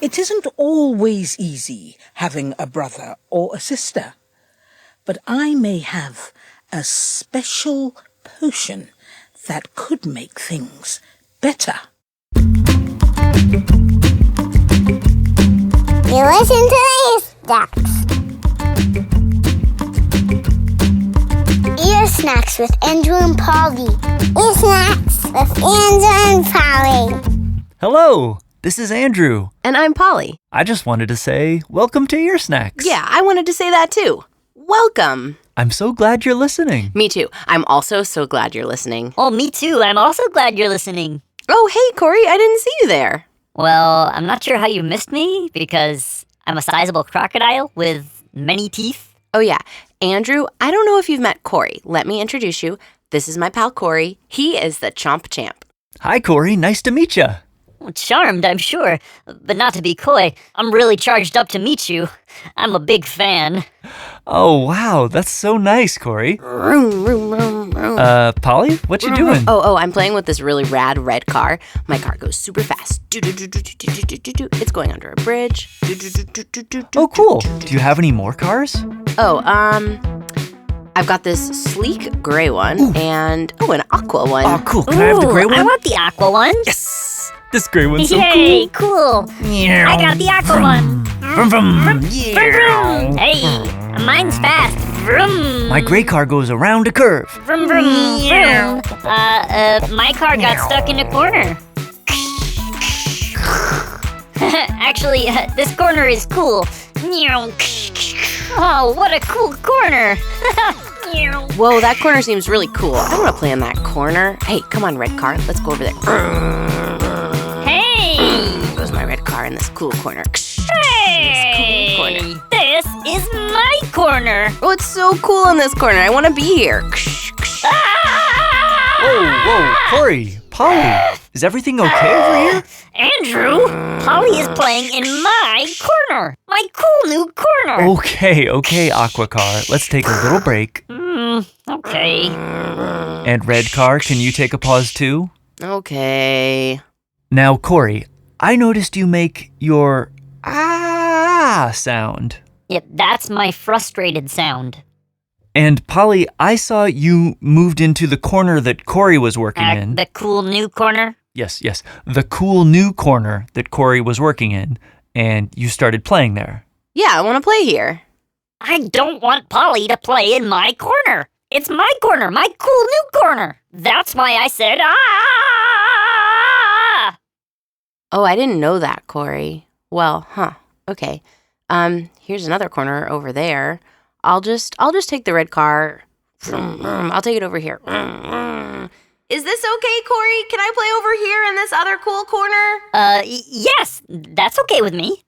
It isn't always easy having a brother or a sister, but I may have a special potion that could make things better. You listen to Ear Snacks. Ear Snacks with Andrew and Polly. Ear Snacks with Andrew and Polly. Hello, this is Andrew. And I'm Polly. I just wanted to say, welcome to Ear Snacks. Yeah, I wanted to say that too. Welcome. I'm so glad you're listening. Me too. I'm also so glad you're listening. Oh, me too. I'm also glad you're listening. Oh, hey, Cory, I didn't see you there. Well, I'm not sure how you missed me because I'm a sizable crocodile with many teeth. Oh, yeah. Andrew, I don't know if you've met Cory. Let me introduce you. This is my pal Cory. He is the Chomp Champ. Hi, Cory. Nice to meet you. Charmed, I'm sure, but not to be coy. I'm really charged up to meet you. I'm a big fan. Oh, wow. That's so nice, Cory. Vroom, vroom, vroom, vroom. Polly, what you doing? Oh, I'm playing with this really rad red car. My car goes super fast. It's going under a bridge. Oh, cool. Do you have any more cars? Oh, I've got this sleek gray one and, an aqua one. Oh, cool. Can I have the gray one? I want the aqua one. Yes! This gray one's so Yay, cool. I got the aqua one. Vroom, vroom. Vroom. Hey, mine's fast. Vroom. My gray car goes around a curve. Vroom, vroom, vroom. My car got stuck in a corner. Actually, this corner is cool. Oh, what a cool corner. Whoa, that corner seems really cool. I want to play in that corner. Hey, come on, red car. Let's go over there. Hey! Goes my red car in this cool corner. Hey! Cool corner. This is my corner. Oh, it's so cool in this corner. I want to be here. Whoa, Cory, Polly, is everything okay over here? Andrew, Polly is playing in my corner. My cool new corner. Okay, Aqua Car. Let's take a little break. Okay. And Red Car, can you take a pause too? Okay. Now, Cory, I noticed you make your sound. Yep, that's my frustrated sound. And Polly, I saw you moved into the corner that Cory was working in. The cool new corner? Yes, the cool new corner that Cory was working in, and you started playing there. Yeah, I want to play here. I don't want Polly to play in my corner. It's my corner, my cool new corner. That's why I said, ah! Oh, I didn't know that, Cory. Well, okay. Here's another corner over there. I'll just take the red car. I'll take it over here. Is this okay, Cory? Can I play over here in this other cool corner? Yes, that's okay with me.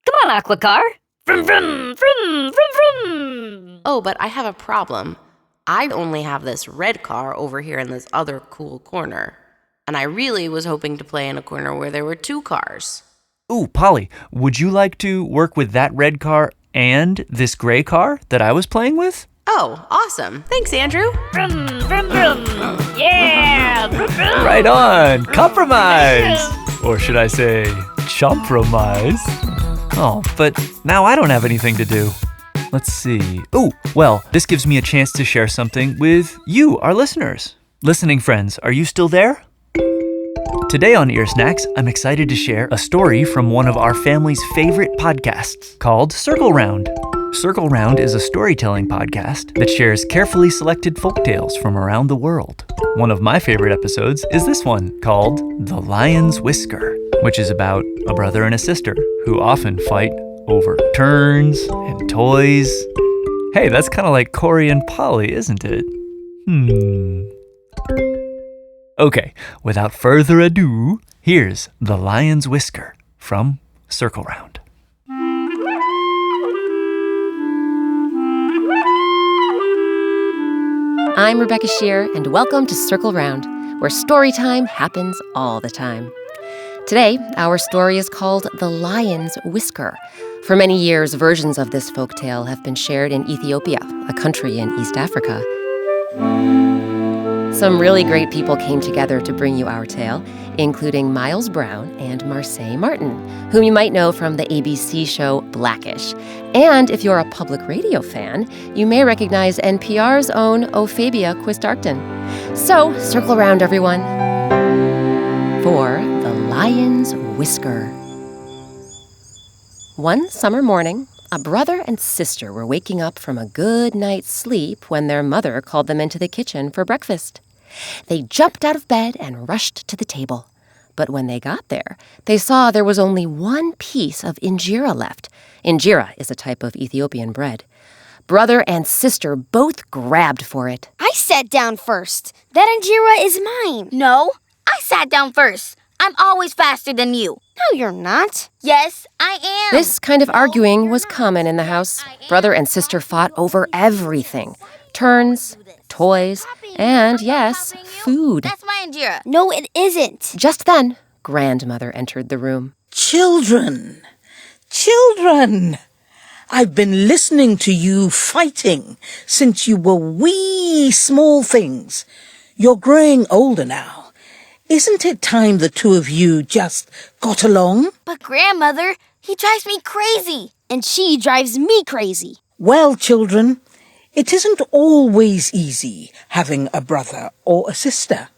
Come on, Aqua Car. Vroom, vroom, vroom, vroom, vroom. Oh, but I have a problem. I only have this red car over here in this other cool corner. And I really was hoping to play in a corner where there were two cars. Ooh, Polly, would you like to work with that red car and this gray car that I was playing with? Oh, awesome. Thanks, Andrew. Vroom, vroom, vroom. Yeah! Vroom, vroom. Right on! Compromise! Or should I say, chompromise? Oh, but now I don't have anything to do. Let's see. Oh, well, this gives me a chance to share something with you, our listeners. Listening friends, are you still there? Today on Ear Snacks, I'm excited to share a story from one of our family's favorite podcasts called Circle Round. Circle Round is a storytelling podcast that shares carefully selected folktales from around the world. One of my favorite episodes is this one called The Lion's Whisker, which is about a brother and a sister who often fight over turns and toys. Hey, that's kind of like Cory and Polly, isn't it? Okay, without further ado, here's The Lion's Whisker from Circle Round. I'm Rebecca Scheer, and welcome to Circle Round, where story time happens all the time. Today, our story is called The Lion's Whisker. For many years, versions of this folktale have been shared in Ethiopia, a country in East Africa. Some really great people came together to bring you our tale, including Miles Brown and Marsai Martin, whom you might know from the ABC show Blackish. And if you're a public radio fan, you may recognize NPR's own Ofeibea Quist-Arcton. So, circle around, everyone, for The Lion's Whisker. One summer morning, a brother and sister were waking up from a good night's sleep when their mother called them into the kitchen for breakfast. They jumped out of bed and rushed to the table. But when they got there, they saw there was only one piece of injera left. Injera is a type of Ethiopian bread. Brother and sister both grabbed for it. I sat down first. That injera is mine. No, I sat down first. I'm always faster than you. No, you're not. Yes, I am. This kind of arguing was common in the house. Brother and sister fought over everything. Turns, toys, and yes, food. That's my injera. No, it isn't. Just then, grandmother entered the room. Children! I've been listening to you fighting since you were wee small things. You're growing older now. Isn't it time the two of you just got along? But grandmother, he drives me crazy. And she drives me crazy. Well, children, it isn't always easy having a brother or a sister.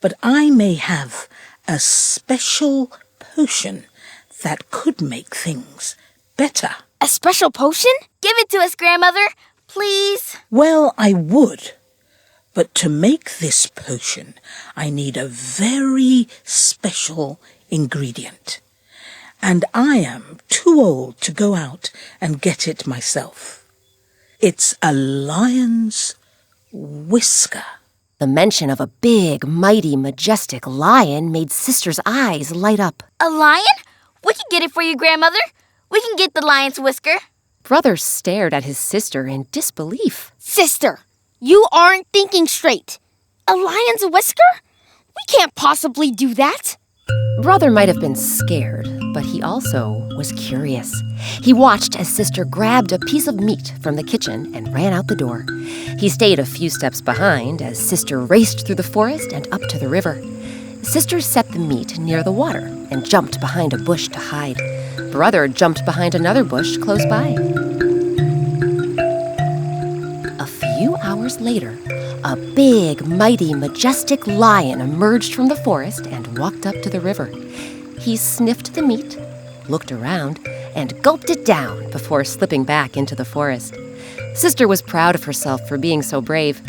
But I may have a special potion that could make things better. A special potion? Give it to us, grandmother, please. Well, I would. But to make this potion, I need a very special ingredient. And I am too old to go out and get it myself. It's a lion's whisker. The mention of a big, mighty, majestic lion made sister's eyes light up. A lion? We can get it for you, grandmother. We can get the lion's whisker. Brother stared at his sister in disbelief. Sister, you aren't thinking straight. A lion's whisker? We can't possibly do that. Brother might have been scared, but he also was curious. He watched as sister grabbed a piece of meat from the kitchen and ran out the door. He stayed a few steps behind as sister raced through the forest and up to the river. Sister set the meat near the water and jumped behind a bush to hide. Brother jumped behind another bush close by. A few hours later, a big, mighty, majestic lion emerged from the forest and walked up to the river. He sniffed the meat, looked around, and gulped it down before slipping back into the forest. Sister was proud of herself for being so brave.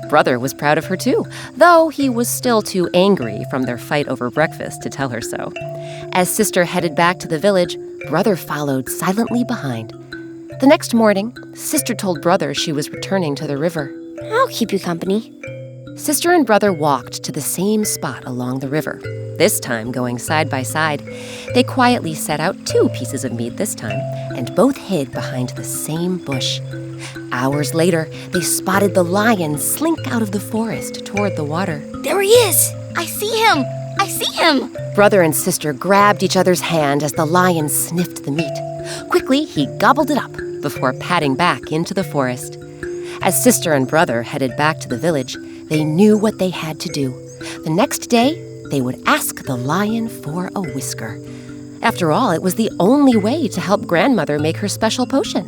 Brother was proud of her too, though he was still too angry from their fight over breakfast to tell her so. As sister headed back to the village, brother followed silently behind. The next morning, sister told brother she was returning to the river. I'll keep you company. Sister and brother walked to the same spot along the river, this time going side by side. They quietly set out 2 pieces of meat this time, and both hid behind the same bush. Hours later, they spotted the lion slink out of the forest toward the water. There he is. I see him. I see him. Brother and sister grabbed each other's hand as the lion sniffed the meat. Quickly, he gobbled it up before padding back into the forest. As sister and brother headed back to the village, they knew what they had to do. The next day, they would ask the lion for a whisker. After all, it was the only way to help grandmother make her special potion.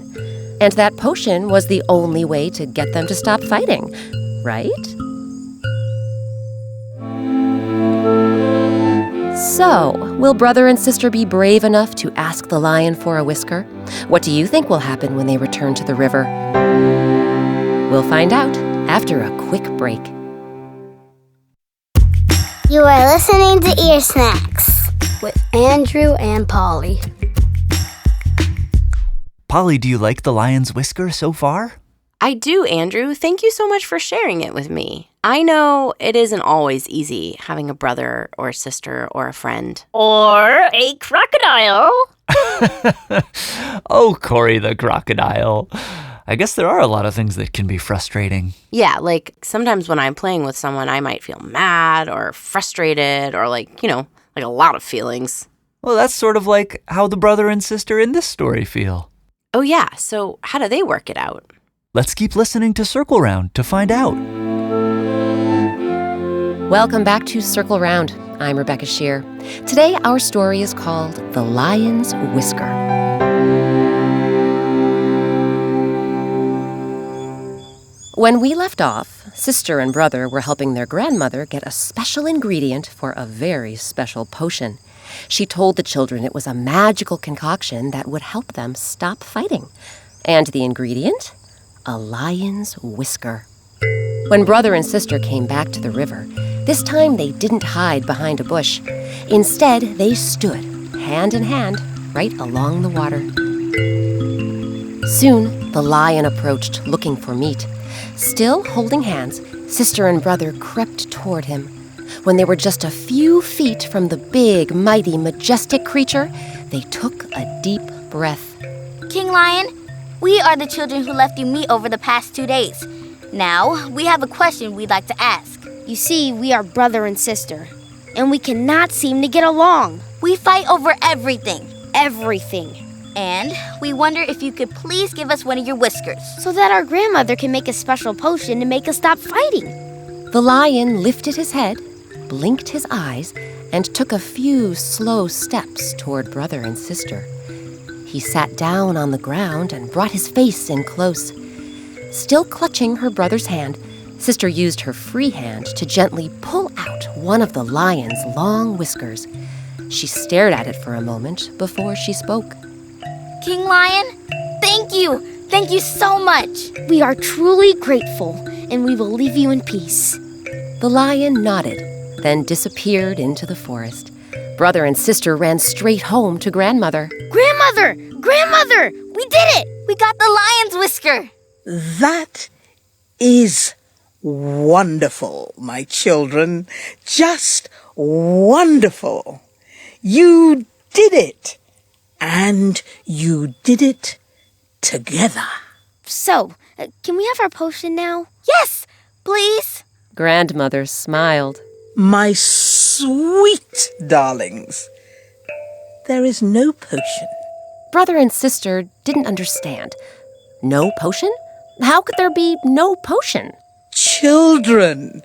And that potion was the only way to get them to stop fighting, right? So, will brother and sister be brave enough to ask the lion for a whisker? What do you think will happen when they return to the river? We'll find out after a quick break. You are listening to Ear Snacks with Andrew and Polly. Polly, do you like the lion's whisker so far? I do, Andrew. Thank you so much for sharing it with me. I know it isn't always easy having a brother or sister or a friend. Or a crocodile. Oh, Cory the Crocodile. I guess there are a lot of things that can be frustrating. Yeah, like sometimes when I'm playing with someone, I might feel mad or frustrated or like a lot of feelings. Well, that's sort of like how the brother and sister in this story feel. Oh yeah, so how do they work it out? Let's keep listening to Circle Round to find out. Welcome back to Circle Round. I'm Rebecca Scheer. Today, our story is called The Lion's Whisker. When we left off, sister and brother were helping their grandmother get a special ingredient for a very special potion. She told the children it was a magical concoction that would help them stop fighting. And the ingredient? A lion's whisker. When brother and sister came back to the river, this time they didn't hide behind a bush. Instead, they stood, hand in hand, right along the water. Soon, the lion approached, looking for meat. Still holding hands, sister and brother crept toward him. When they were just a few feet from the big, mighty, majestic creature, they took a deep breath. King Lion, we are the children who left you meat over the past 2 days. Now, we have a question we'd like to ask. You see, we are brother and sister, and we cannot seem to get along. We fight over everything. Everything. And we wonder if you could please give us one of your whiskers. So that our grandmother can make a special potion to make us stop fighting. The lion lifted his head, blinked his eyes, and took a few slow steps toward brother and sister. He sat down on the ground and brought his face in close. Still clutching her brother's hand, sister used her free hand to gently pull out one of the lion's long whiskers. She stared at it for a moment before she spoke. King Lion, thank you. Thank you so much. We are truly grateful, and we will leave you in peace. The lion nodded, then disappeared into the forest. Brother and sister ran straight home to grandmother. Grandmother! Grandmother! We did it! We got the lion's whisker. That is wonderful, my children. Just wonderful. You did it. And you did it together. So, can we have our potion now? Yes, please. Grandmother smiled. My sweet darlings, there is no potion. Brother and sister didn't understand. No potion? How could there be no potion? Children,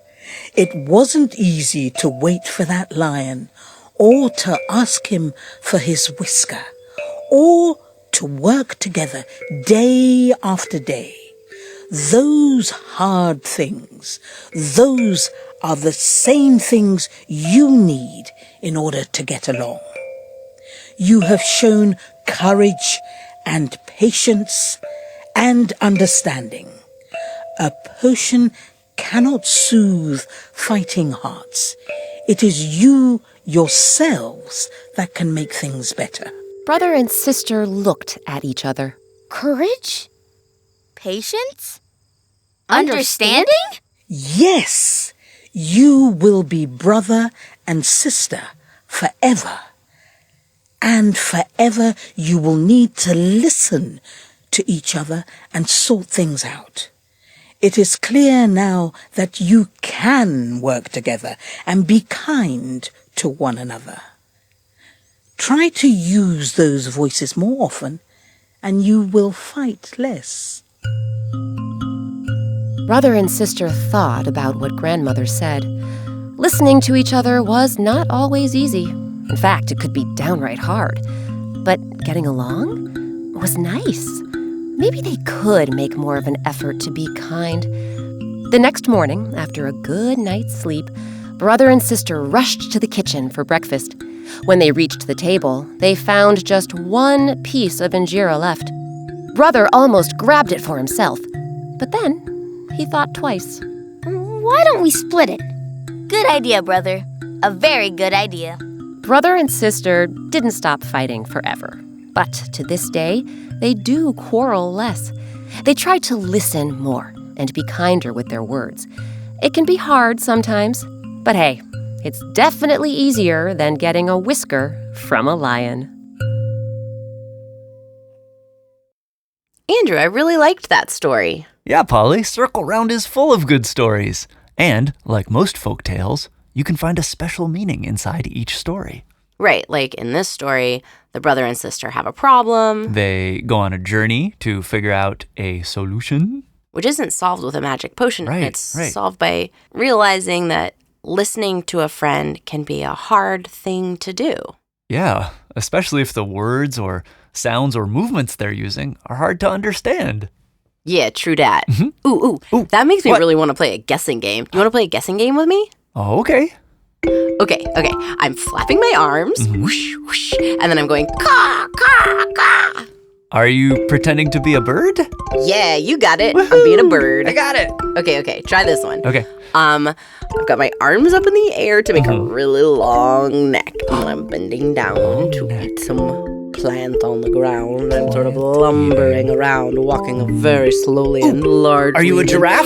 it wasn't easy to wait for that lion, or to ask him for his whisker, or to work together day after day. Those hard things, those are the same things you need in order to get along. You have shown courage and patience and understanding. A potion cannot soothe fighting hearts. It is you yourselves that can make things better. Brother and sister looked at each other. Courage? Patience? Understanding? Yes, you will be brother and sister forever. And forever you will need to listen to each other and sort things out. It is clear now that you can work together and be kind to one another. Try to use those voices more often, and you will fight less. Brother and sister thought about what grandmother said. Listening to each other was not always easy. In fact, it could be downright hard. But getting along was nice. Maybe they could make more of an effort to be kind. The next morning, after a good night's sleep, brother and sister rushed to the kitchen for breakfast. When they reached the table, they found just one piece of injera left. Brother almost grabbed it for himself, but then he thought twice. Why don't we split it? Good idea, brother. A very good idea. Brother and sister didn't stop fighting forever, but to this day, they do quarrel less. They try to listen more and be kinder with their words. It can be hard sometimes, but hey, it's definitely easier than getting a whisker from a lion. Andrew, I really liked that story. Yeah, Polly, Circle Round is full of good stories. And, like most folk tales, you can find a special meaning inside each story. Right, like in this story, the brother and sister have a problem. They go on a journey to figure out a solution. Which isn't solved with a magic potion. Right, It's right. solved by realizing that listening to a friend can be a hard thing to do. Yeah, especially if the words or sounds or movements they're using are hard to understand. Yeah, true dat. Mm-hmm. Ooh, that makes me What? really want to play a guessing game. You want to play a guessing game with me? Oh, okay. Okay. I'm flapping my arms, whoosh, whoosh, and then I'm going caw, caw, caw. Are you pretending to be a bird? Yeah, you got it. I'm being a bird. I got it. Okay. Try this one. Okay. I've got my arms up in the air to make a really long neck. And I'm bending down to eat some plant on the ground. I'm sort of lumbering around, walking very slowly and largely. Are you a giraffe?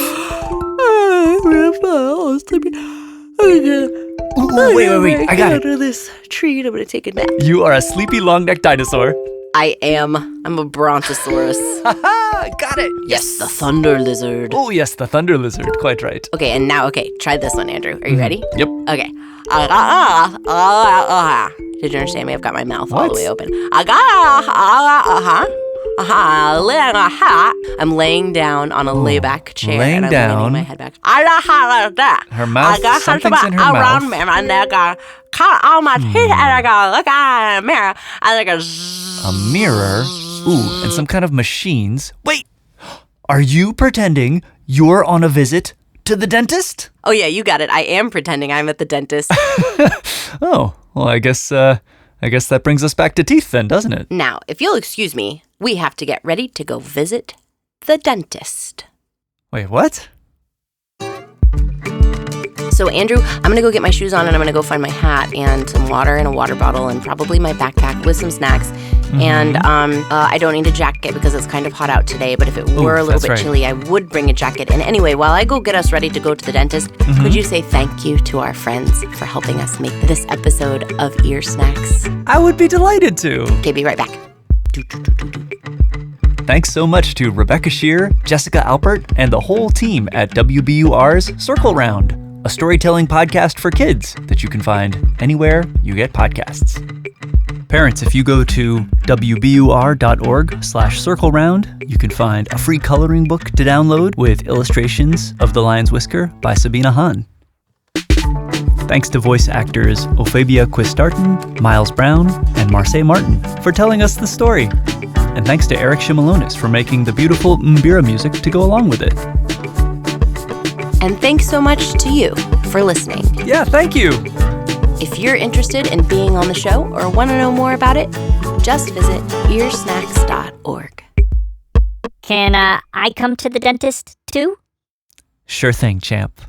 Wait. I got it. Go to this tree and I'm going to take a nap. You are a sleepy long-necked dinosaur. I am. I'm a brontosaurus. Haha, got it. Yes, the thunder lizard. Oh, yes, the thunder lizard. Quite right. Okay, and now, try this one, Andrew. Are you ready? Yep. Okay. Did you understand me? I've got my mouth all What? the way open. I'm laying down on a layback chair. Laying and I'm down. leaning my head back. Her mouth, something's in her mouth. Me, and I got cut all my teeth, and I got look at a mirror, and I go. A mirror? Ooh, and some kind of machines. Wait! Are you pretending you're on a visit to the dentist? Oh yeah, you got it. I am pretending I'm at the dentist. Oh, well, I guess that brings us back to teeth then, doesn't it? Now, if you'll excuse me, we have to get ready to go visit the dentist. Wait, what? So, Andrew, I'm going to go get my shoes on and I'm going to go find my hat and some water and a water bottle and probably my backpack with some snacks. And I don't need a jacket because it's kind of hot out today, but if it were a little bit chilly, I would bring a jacket. And anyway, while I go get us ready to go to the dentist, could you say thank you to our friends for helping us make this episode of Ear Snacks? I would be delighted to. Okay, be right back. Thanks so much to Rebecca Scheer, Jessica Alpert, and the whole team at WBUR's Circle Round, a storytelling podcast for kids that you can find anywhere you get podcasts. Parents, if you go to wbur.org/circleround, you can find a free coloring book to download with illustrations of the lion's whisker by Sabina Hahn. Thanks to voice actors Ofeibea Quist-Arcton, Miles Brown, and Marsai Martin for telling us the story. And thanks to Eric Shimalonis for making the beautiful Mbira music to go along with it. And thanks so much to you for listening. Yeah, thank you. If you're interested in being on the show or want to know more about it, just visit earsnacks.org. Can I come to the dentist too? Sure thing, champ.